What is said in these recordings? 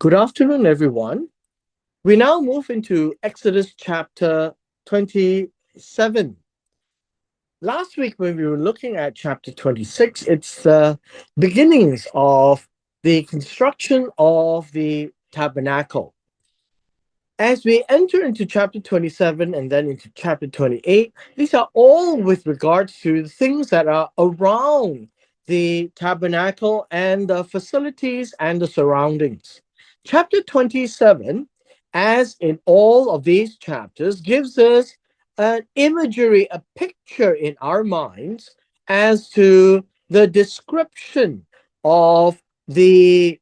Good afternoon, everyone. We now move into Exodus chapter 27. Last week, when we were looking at chapter 26, it's the beginnings of the construction of the tabernacle. As we enter into chapter 27 and then into chapter 28, these are all with regards to the things that are around the tabernacle and the facilities and the surroundings. Chapter 27, as in all of these chapters, gives us an imagery, a picture in our minds as to the description of the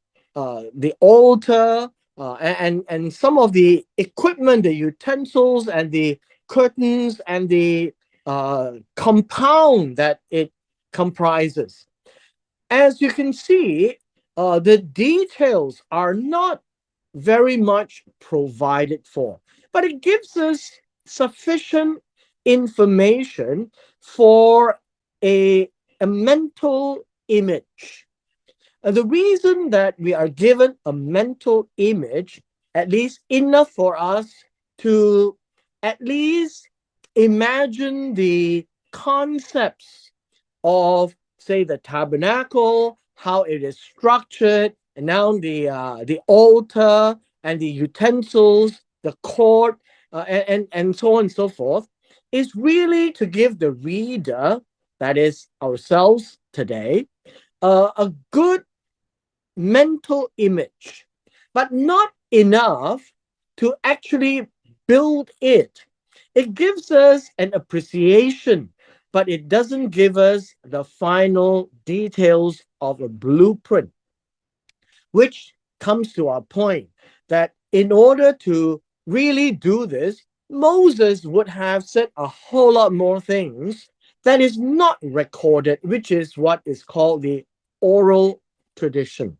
altar, and some of the equipment, the utensils, and the curtains, and the compound that it comprises. As you can see, the details are not very much provided for, but it gives us sufficient information for a mental image. The reason that we are given a mental image, at least enough for us to at least imagine the concepts of, say, the tabernacle, how it is structured, and now the altar and the utensils, the court, and so on and so forth, is really to give the reader, that is ourselves today, a good mental image, but not enough to actually build it. It gives us an appreciation, but it doesn't give us the final details of a blueprint, which comes to our point that in order to really do this, Moses would have said a whole lot more things that is not recorded, which is what is called the oral tradition.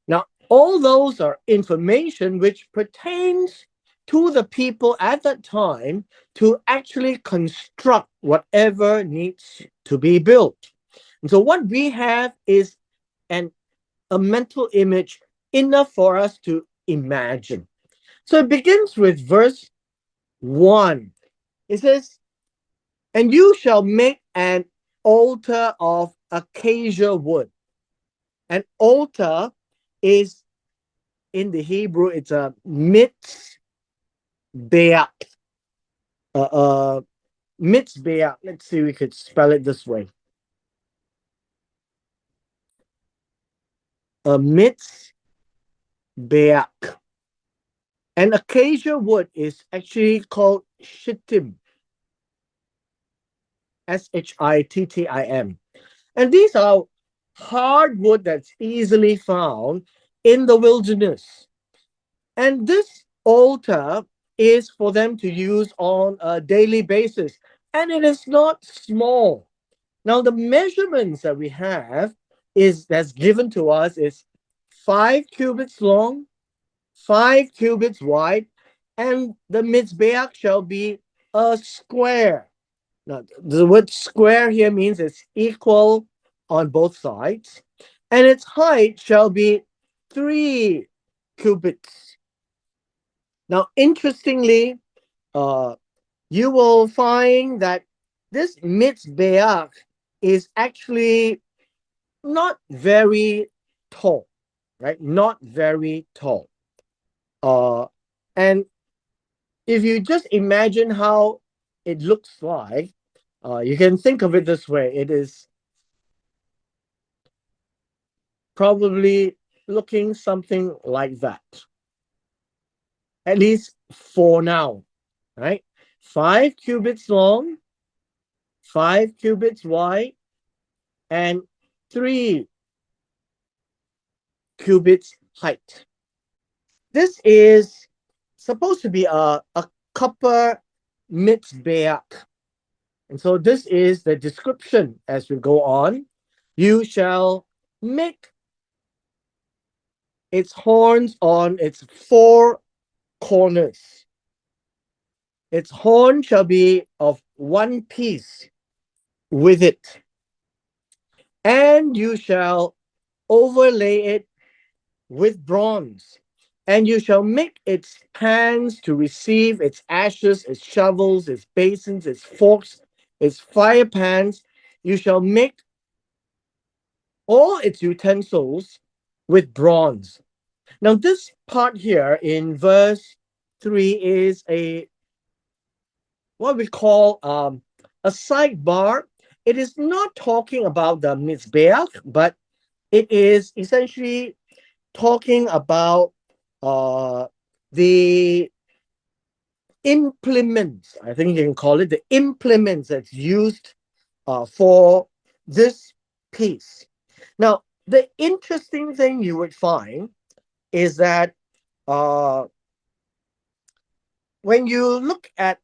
Now, all those are information which pertains to the people at that time to actually construct whatever needs to be built. And so what we have is an a mental image enough for us to imagine. So it begins with verse 1. It says, "And you shall make an altar of acacia wood." An altar is, in the Hebrew, it's a mitzbeach. Uh, uh, Mitzbeach. Let's see, we could spell it this way. A mitzbeach. And acacia wood is actually called shittim. Shittim. And these are hardwood that's easily found in the wilderness. And this altar is for them to use on a daily basis. And it is not small. Now, the measurements that we have is that's given to us is 5 cubits long, 5 cubits wide, and the Mizbeach shall be a square. Now, the word square here means it's equal on both sides, and its height shall be 3 cubits. Now, interestingly, uh, you will find that this Mizbeach is actually not very tall, right? Not very tall. Uh, and if you just imagine how it looks like, you can think of it this way. It is probably looking something like that, at least for now, right? 5 cubits long, 5 cubits wide, and 3 cubits height. This is supposed to be a copper mitzbeach. And so this is the description as we go on. You shall make its horns on its 4 corners. Its horn shall be of one piece with it, and you shall overlay it with bronze. And you shall make its pans to receive its ashes, its shovels, its basins, its forks, its fire pans. You shall make all its utensils with bronze. Now, this part here in verse 3 is a what we call a sidebar. It is not talking about the Mizbeach, but it is essentially talking about uh, the implements. I think you can call it the implements that's used for this piece. Now, the interesting thing you would find is that uh, when you look at,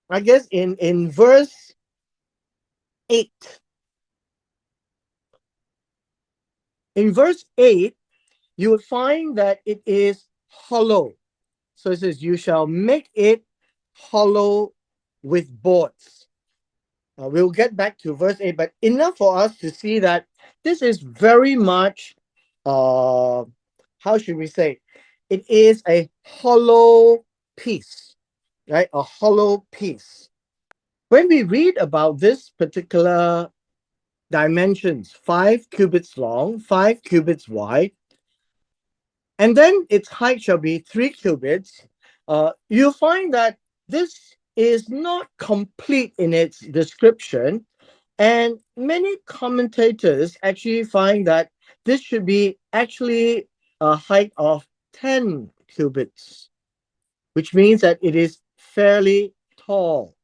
I guess, in verse 8, in verse 8, you would find that it is hollow. So it says, you shall make it hollow with boards. We'll get back to verse 8, but enough for us to see that this is very much, how should we say, it is a hollow piece, right? A hollow piece. When we read about this particular dimensions, 5 cubits long, 5 cubits wide, and then its height shall be 3 cubits, you'll find that this is not complete in its description. And many commentators actually find that this should be actually a height of 10 cubits, which means that it is fairly tall.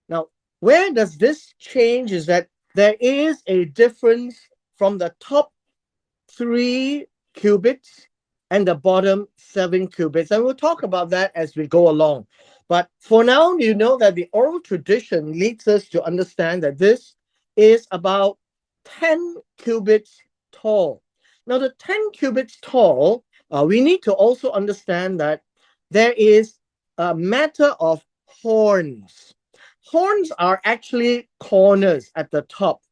Now, where does this change is that there is a difference from the top 3 cubits and the bottom 7 cubits. And we'll talk about that as we go along. But for now, you know that the oral tradition leads us to understand that this is about 10 cubits tall. Now, the 10 cubits tall, we need to also understand that there is a matter of horns. Horns are actually corners at the top.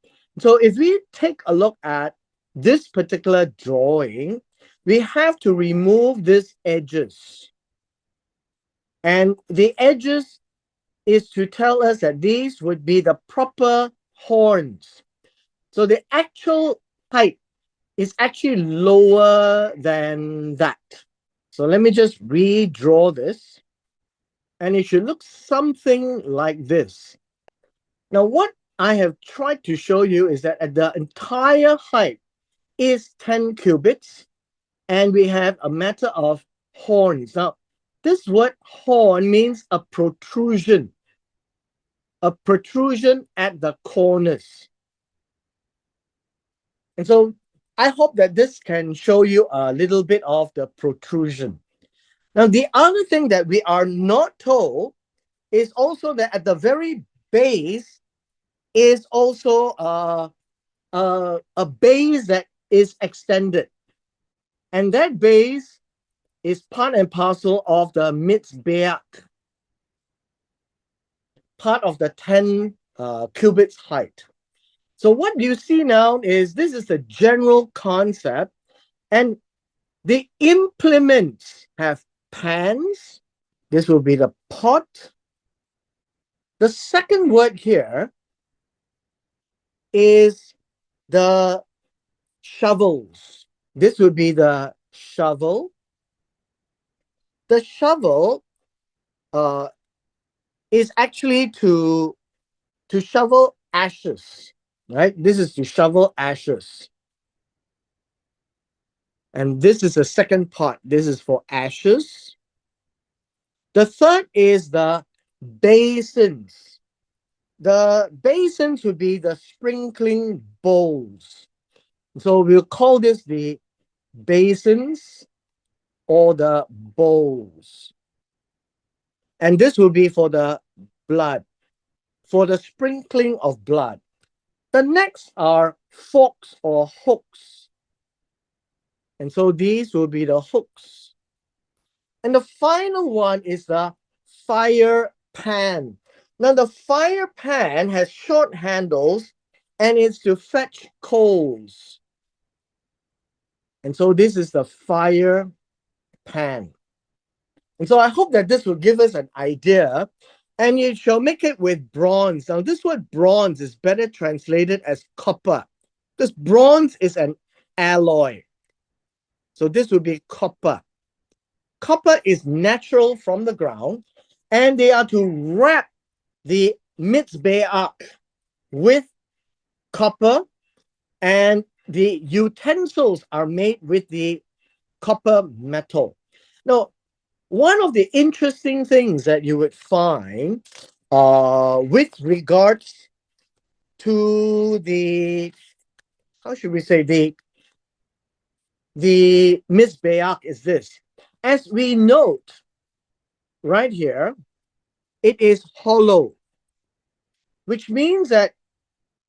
So if we take a look at this particular drawing, we have to remove these edges. And the edges is to tell us that these would be the proper horns. So the actual height is actually lower than that. So let me just redraw this. And it should look something like this. Now, what I have tried to show you is that the entire height is 10 cubits, and we have a matter of horns. Now, this word horn means a protrusion at the corners. And so I hope that this can show you a little bit of the protrusion. Now, the other thing that we are not told is also that at the very base is also a base that is extended. And that base is part and parcel of the Mizbeach, part of the 10 cubits height. So what you see now is this is the general concept, and the implements have pans. This will be the pot. The second word here is the shovels. This would be the shovel. The shovel is actually to shovel ashes, right? This is to shovel ashes. And this is the second part. This is for ashes. The third is the basins. The basins would be the sprinkling bowls. So we'll call this the basins or the bowls. And this will be for the blood, for the sprinkling of blood. The next are forks or hooks. And so these will be the hooks. And the final one is the fire pan. Now the fire pan has short handles and it's to fetch coals. And so this is the fire pan. And so I hope that this will give us an idea. And you shall make it with bronze. Now, this word bronze is better translated as copper, because bronze is an alloy. So this would be copper. Copper is natural from the ground, and they are to wrap the mitzbeach with copper, and the utensils are made with the copper metal. Now, one of the interesting things that you would find with regards to the, how should we say, the Mizbeach is this. As we note right here, it is hollow, which means that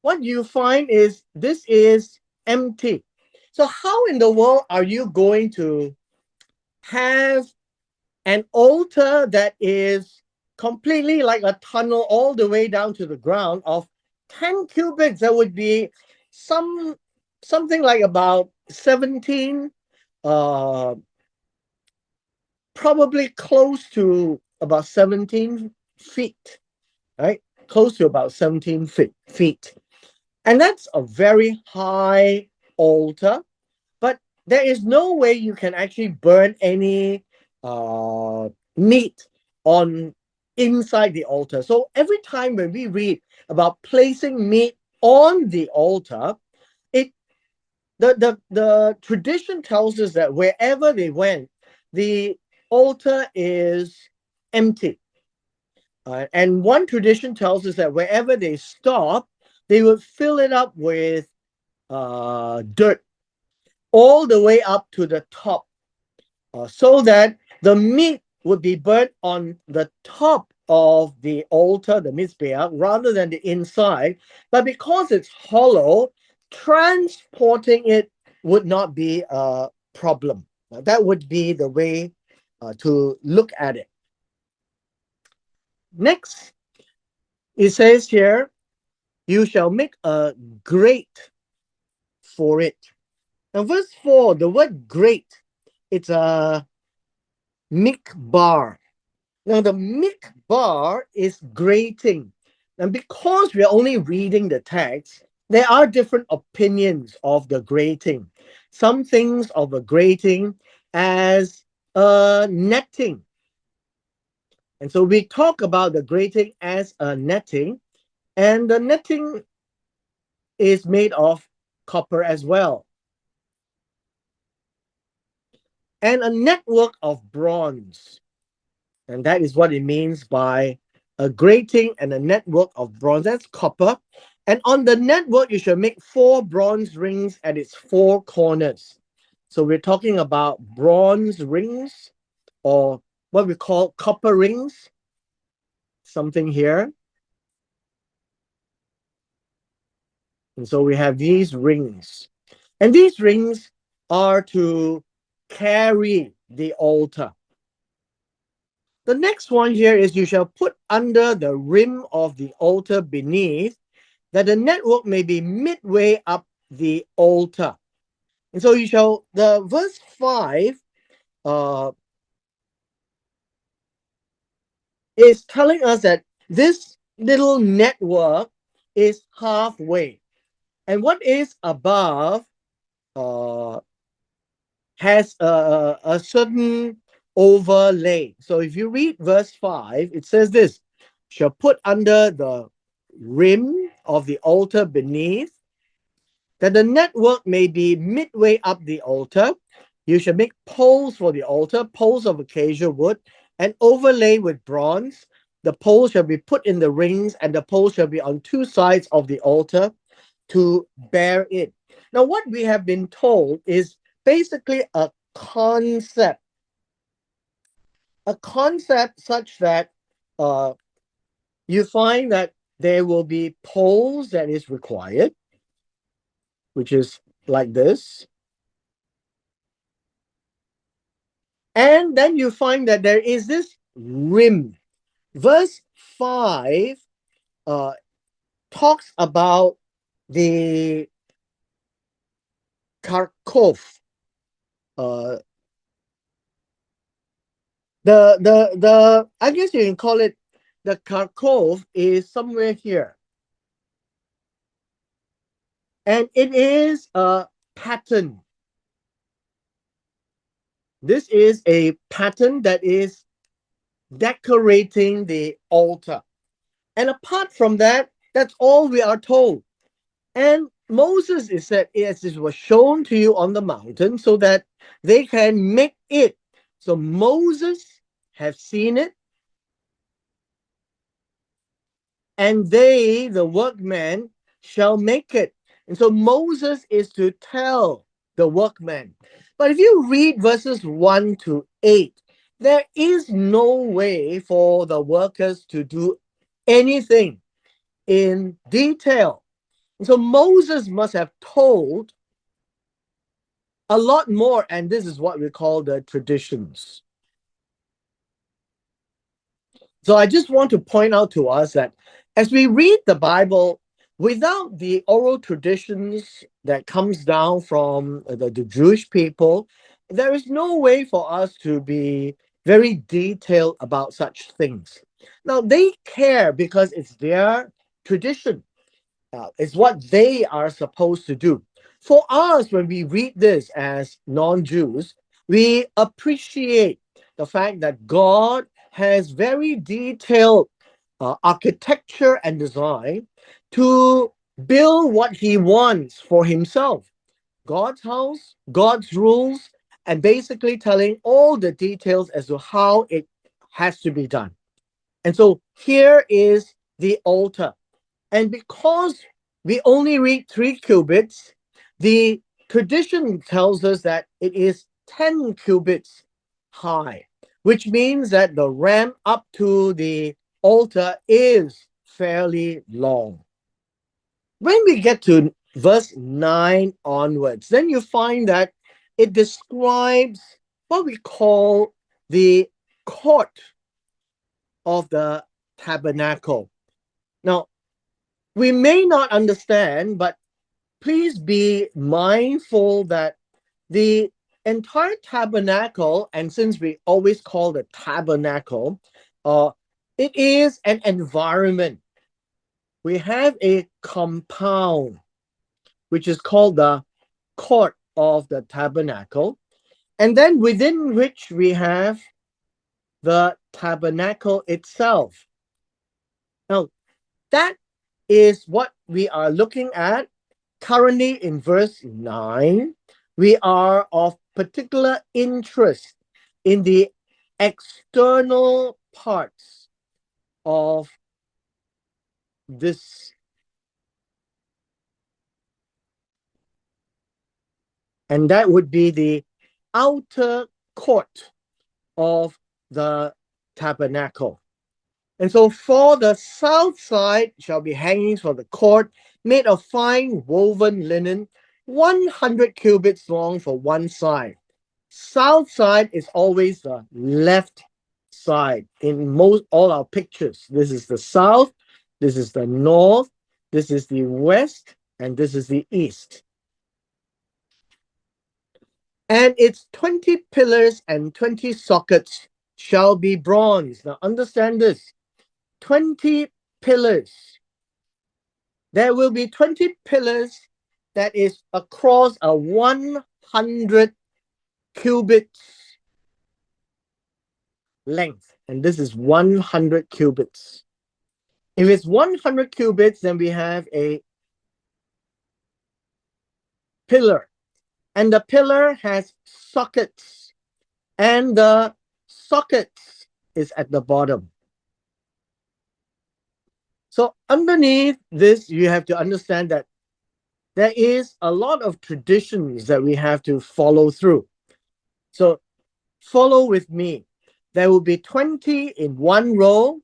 what you find is this is empty. So how in the world are you going to have an altar that is completely like a tunnel all the way down to the ground of 10 cubits? That would be something like about 17, probably close to about 17 feet, right? Close to about 17 feet. And that's a very high altar, but there is no way you can actually burn any meat on inside the altar. So every time when we read about placing meat on the altar, it the tradition tells us that wherever they went, the altar is empty. And one tradition tells us that wherever they stop, they would fill it up with dirt all the way up to the top, so that the meat would be burnt on the top of the altar, the mizbeach, rather than the inside. But because it's hollow, transporting it would not be a problem. That would be the way to look at it. Next, it says here, you shall make a grate for it. Now, verse 4, the word grate, it's a mikbar. Now, the mikbar is grating. And because we're only reading the text, there are different opinions of the grating. Some things of a grating as a netting. And so we talk about the grating as a netting, and the netting is made of copper as well. And a network of bronze. And that is what it means by a grating and a network of bronze. That's copper. And on the network, you should make 4 bronze rings at its 4 corners. So we're talking about bronze rings, or what we call copper rings. Something here. And so we have these rings. And these rings are to carry the altar. The next one here is you shall put under the rim of the altar beneath, that the network may be midway up the altar. And so you shall, the verse 5 is telling us that this little network is halfway. And what is above has a certain overlay. So if you read verse 5, it says this, shall put under the rim of the altar beneath, that the network may be midway up the altar. You shall make poles for the altar, poles of acacia wood, and overlay with bronze. The poles shall be put in the rings, and the poles shall be on 2 sides of the altar to bear it. Now, what we have been told is basically a concept such that you find that there will be poles that is required, which is like this. And then you find that there is this rim. Verse 5 talks about the karkov. I guess you can call it the Kharkov is somewhere here. And it is a pattern. This is a pattern that is decorating the altar. And apart from that, that's all we are told. And Moses is said, as it was shown to you on the mountain, so that they can make it. So Moses have seen it, and they, the workmen, shall make it. And so Moses is to tell the workmen. But if you read verses 1 to 8, there is no way for the workers to do anything in detail. And so Moses must have told a lot more, and this is what we call the traditions. So I just want to point out to us that as we read the Bible, without the oral traditions that comes down from the Jewish people, there is no way for us to be very detailed about such things. Now, they care because it's their tradition. It's what they are supposed to do. For us, when we read this as non-Jews, we appreciate the fact that God has very detailed architecture and design to build what he wants for himself. God's house, God's rules, and basically telling all the details as to how it has to be done. And so here is the altar. And because we only read 3 cubits, the tradition tells us that it is 10 cubits high, which means that the ramp up to the altar is fairly long. When we get to verse 9 onwards, then you find that it describes what we call the court of the tabernacle. Now, we may not understand, but please be mindful that the entire tabernacle, and since we always call it tabernacle, it is an environment. We have a compound, which is called the court of the tabernacle, and then within which we have the tabernacle itself. Now, that is what we are looking at currently in verse 9. We are of particular interest in the external parts of this. And that would be the outer court of the tabernacle. And so for the south side shall be hangings for the court made of fine woven linen, 100 cubits long for one side. South side is always the left side in most all our pictures. This is the south, this is the north, this is the west, and this is the east. And its 20 pillars and 20 sockets shall be bronze. Now understand this. 20 pillars. There will be 20 pillars that is across a 100 cubits length. And this is 100 cubits. If it's 100 cubits, then we have a pillar. And the pillar has sockets. And the sockets is at the bottom. So underneath this, you have to understand that there is a lot of traditions that we have to follow through. So follow with me. There will be 20 in one row.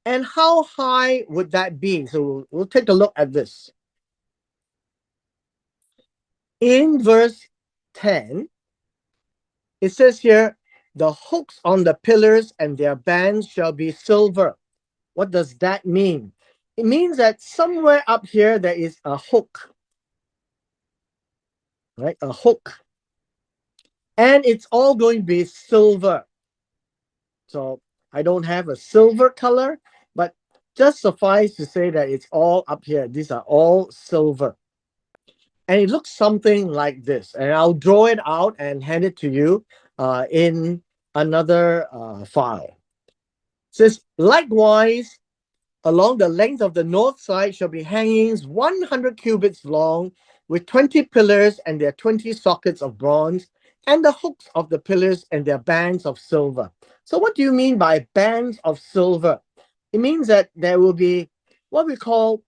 And how high would that be? So we'll take a look at this. In verse 10, it says here, the hooks on the pillars and their bands shall be silver. What does that mean? It means that somewhere up here there is a hook, right? A hook. And it's all going to be silver. So I don't have a silver color, but just suffice to say that it's all up here. These are all silver. And it looks something like this. And I'll draw it out and hand it to you in another file. It says, likewise, along the length of the north side shall be hangings 100 cubits long, with 20 pillars and their 20 sockets of bronze, and the hooks of the pillars and their bands of silver. So what do you mean by bands of silver? It means that there will be what we call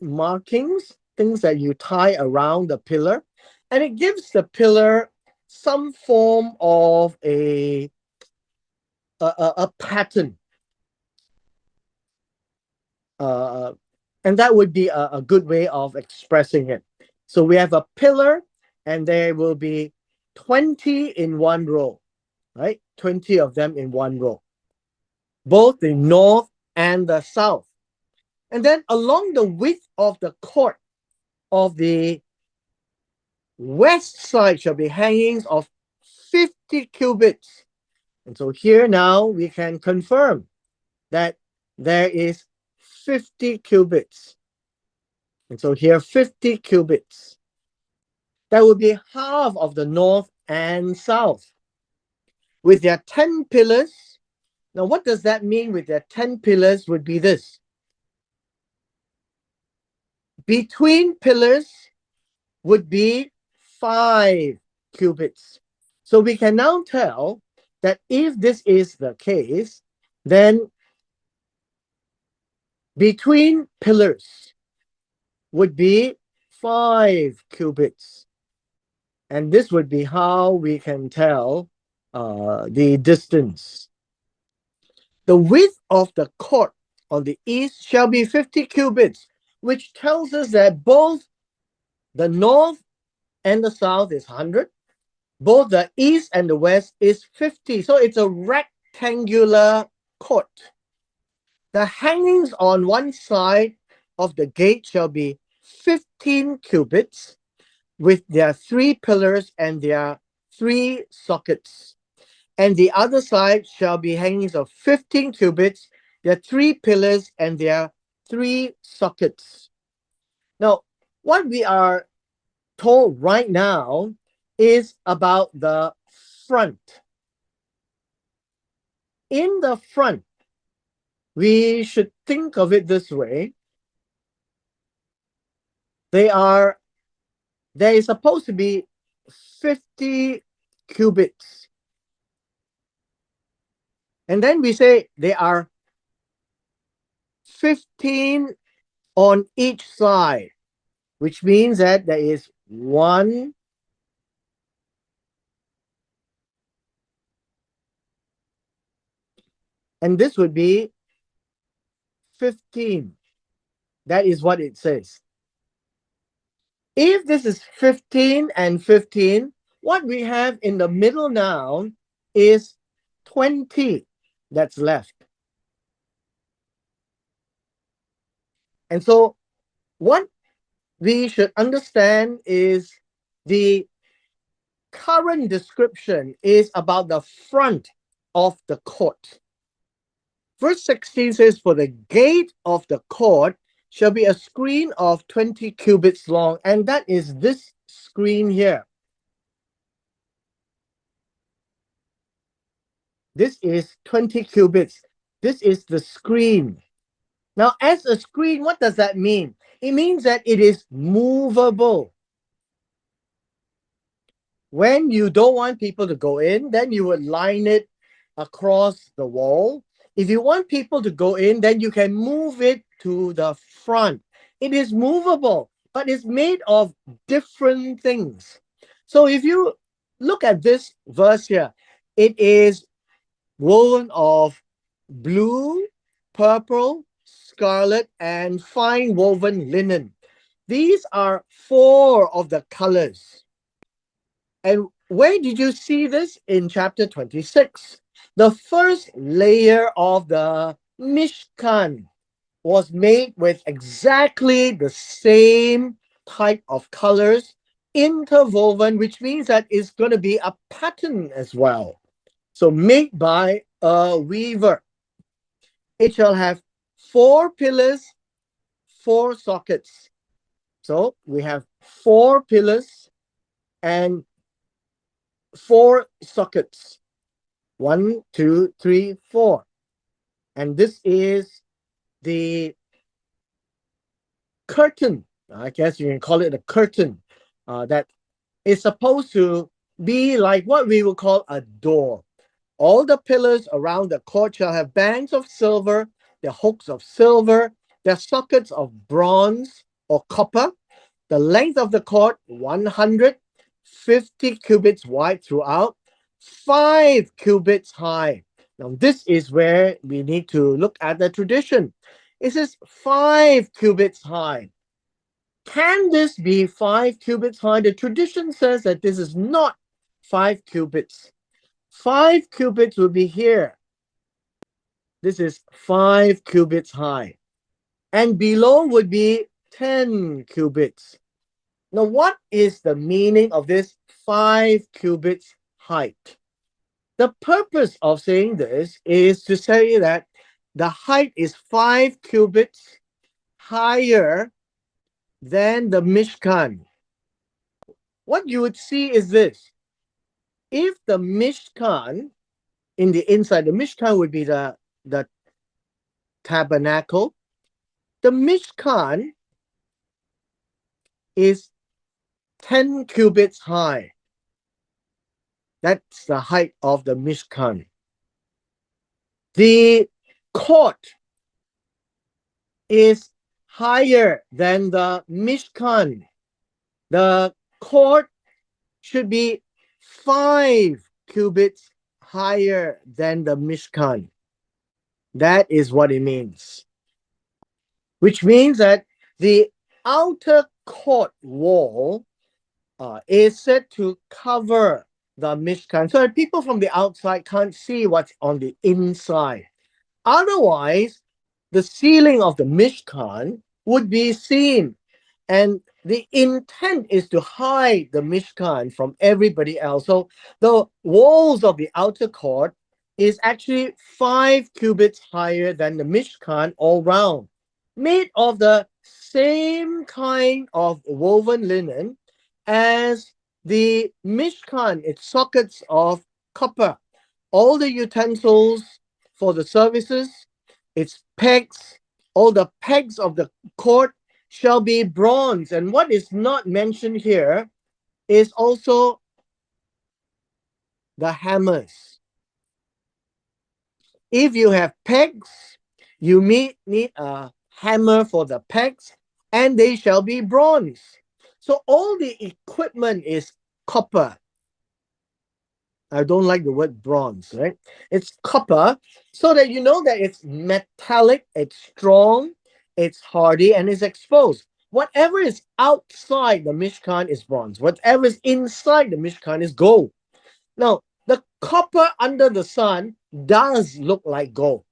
markings, things that you tie around the pillar, and it gives the pillar some form of a pattern. And that would be a good way of expressing it. So we have a pillar, and there will be 20 in one row, right? 20 of them in one row, both the north and the south. And then along the width of the court of the west side shall be hangings of 50 cubits. And so here now we can confirm that there is 50 cubits. And so here 50 cubits. That would be half of the north and south. With their 10 pillars. Now what does that mean with their 10 pillars would be this. Between pillars would be 5 cubits. So we can now tell that if this is the case, then between pillars would be 5 cubits. And this would be how we can tell the distance. The width of the court on the east shall be 50 cubits, which tells us that both the north and the south is 100. Both the east and the west is 50. So it's a rectangular court. The hangings on one side of the gate shall be 15 cubits with their 3 pillars and their 3 sockets. And the other side shall be hangings of 15 cubits, their 3 pillars and their 3 sockets. Now, what we are told right now is about the front. In the front, we should think of it this way. There is supposed to be 50 cubits. And then we say there are 15 on each side, which means that there is 1, and this would be 15. That is what it says. If this is 15 and 15, what we have in the middle now is 20 that's left. And so what we should understand is the current description is about the front of the court. Verse 16 says, for the gate of the court shall be a screen of 20 cubits long, and that is this screen here. This is 20 cubits. This is the screen. Now, as a screen, what does that mean? It means that it is movable. When you don't want people to go in, then you would line it across the wall. If you want people to go in, then you can move it to the front. It is movable, but it's made of different things. So if you look at this verse here, it is woven of blue, purple, scarlet, and fine woven linen. These are 4 of the colors. And where did you see this? In chapter 26. The first layer of the Mishkan was made with exactly the same type of colors interwoven, which means that it's going to be a pattern as well. So made by a weaver. It shall have 4 pillars, 4 sockets. So we have 4 pillars and 4 sockets. 1, 2, 3, 4. And this is the curtain. I guess you can call it a curtain that is supposed to be like what we would call a door. All the pillars around the court shall have bands of silver, their hooks of silver, their sockets of bronze or copper. The length of the court, 150 cubits wide throughout, 5 cubits high. Now, this is where we need to look at the tradition. It says 5 cubits high. Can this be 5 cubits high? The tradition says that this is not 5 cubits. 5 cubits will be here. This is 5 cubits high. And below would be 10 cubits. Now, what is the meaning of this 5 cubits height? The purpose of saying this is to say that the height is 5 cubits higher than the Mishkan. What you would see is this. If the Mishkan, in the inside, the Mishkan would be the tabernacle. The Mishkan is 10 cubits high. That's the height of the Mishkan. The court is higher than the Mishkan. The court should be 5 cubits higher than the Mishkan. That is what it means. Which means that the outer court wall is said to cover the Mishkan, so that people from the outside can't see what's on the inside. Otherwise, the ceiling of the Mishkan would be seen, and the intent is to hide the Mishkan from everybody else. So the walls of the outer court is actually 5 cubits higher than the Mishkan all round, made of the same kind of woven linen as the Mishkan, its sockets of copper. All the utensils for the services, its pegs, all the pegs of the court shall be bronze. And what is not mentioned here is also the hammers. If you have pegs, you need a hammer for the pegs, and they shall be bronze. So all the equipment is copper. I don't like the word bronze, right? It's copper, so that you know that it's metallic, it's strong, it's hardy, and it's exposed. Whatever is outside the Mishkan is bronze. Whatever is inside the Mishkan is gold. Now, the copper under the sun does look like gold,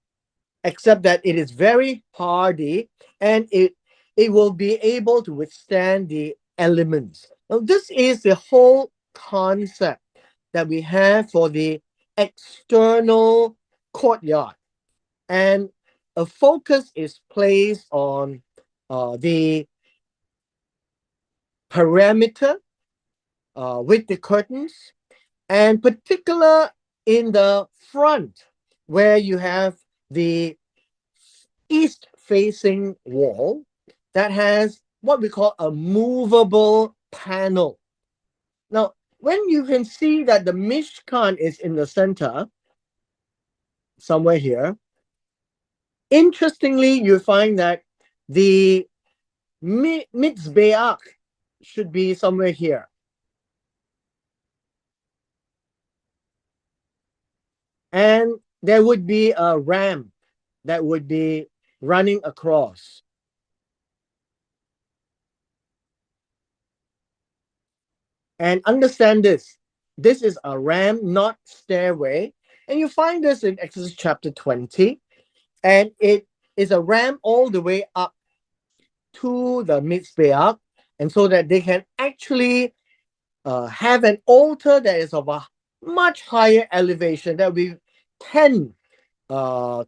except that it is very hardy and it will be able to withstand the elements. Now, this is the whole concept that we have for the external courtyard. And a focus is placed on the perimeter with the curtains, and particular in the front where you have the east-facing wall that has what we call a movable panel. Now, when you can see that the Mishkan is in the center, somewhere here, interestingly, you find that the Mizbeach should be somewhere here. And there would be a ram that would be running across. And understand this. This is a ram, not stairway. And you find this in Exodus chapter 20. And it is a ram all the way up to the Mizbeach. And so that they can actually have an altar that is of a much higher elevation. That will be 10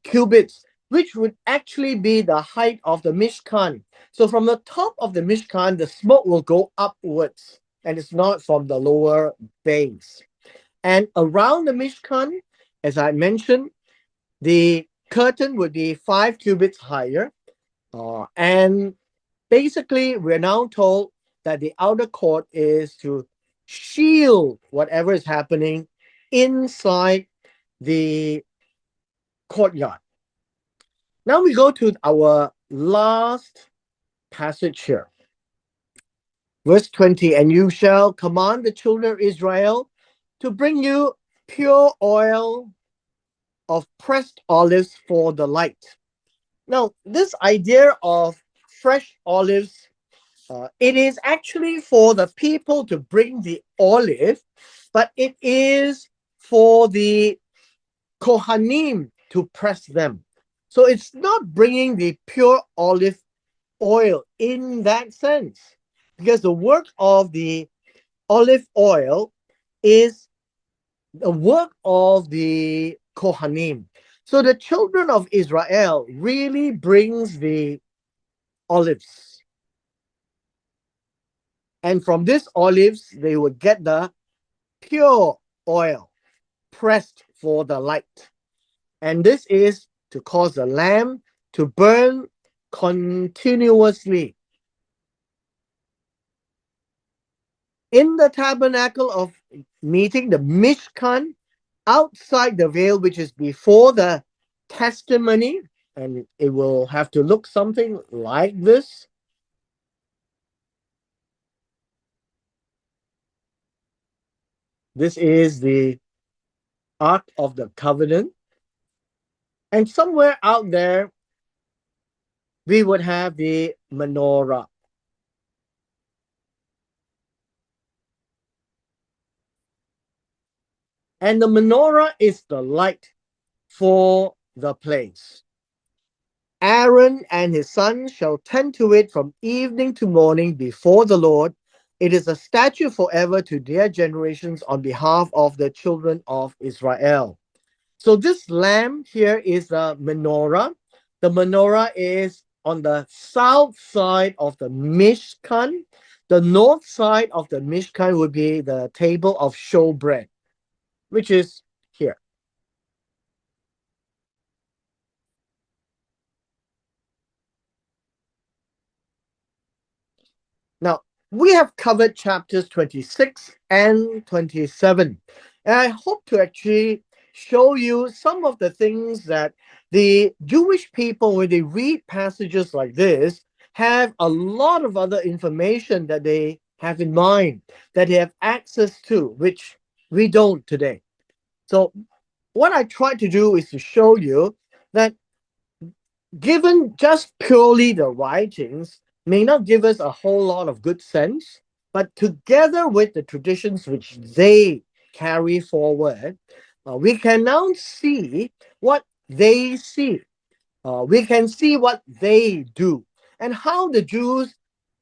cubits, which would actually be the height of the Mishkan. So from the top of the Mishkan, the smoke will go upwards, and it's not from the lower base. And around the Mishkan, as I mentioned, the curtain would be 5 cubits higher. And basically, we're now told that the outer court is to shield whatever is happening inside the courtyard. Now we go to our last passage here. Verse 20, and you shall command the children of Israel to bring you pure oil of pressed olives for the light. Now, this idea of fresh olives, it is actually for the people to bring the olive, but it is for the Kohanim to press them. So it's not bringing the pure olive oil in that sense, because the work of the olive oil is the work of the Kohanim. So the children of Israel really brings the olives. And from these olives, they would get the pure oil pressed for the light. And this is to cause the lamp to burn continuously. In the tabernacle of meeting, the Mishkan, outside the veil, which is before the testimony, and it will have to look something like this. This is the Ark of the Covenant. And somewhere out there, we would have the menorah. And the menorah is the light for the place. Aaron and his sons shall tend to it from evening to morning before the Lord. It is a statute forever to their generations on behalf of the children of Israel. So this lamp here is the menorah. The menorah is on the south side of the Mishkan. The north side of the Mishkan would be the table of showbread, which is here. Now, we have covered chapters 26 and 27. And I hope to actually show you some of the things that the Jewish people, when they read passages like this, have a lot of other information that they have in mind, that they have access to, which we don't today. So what I try to do is to show you that given just purely the writings may not give us a whole lot of good sense, but together with the traditions which they carry forward, we can now see what they see. We can see what they do and how the Jews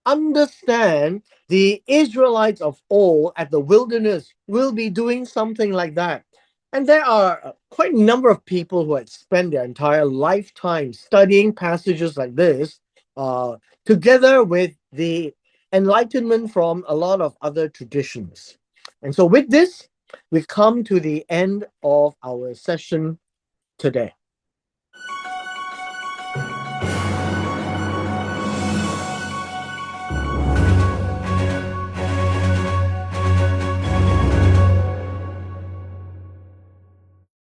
understand the Israelites of old at the wilderness will be doing something like that. And there are quite a number of people who had spent their entire lifetime studying passages like this, together with the enlightenment from a lot of other traditions. And so with this, we come to the end of our session today.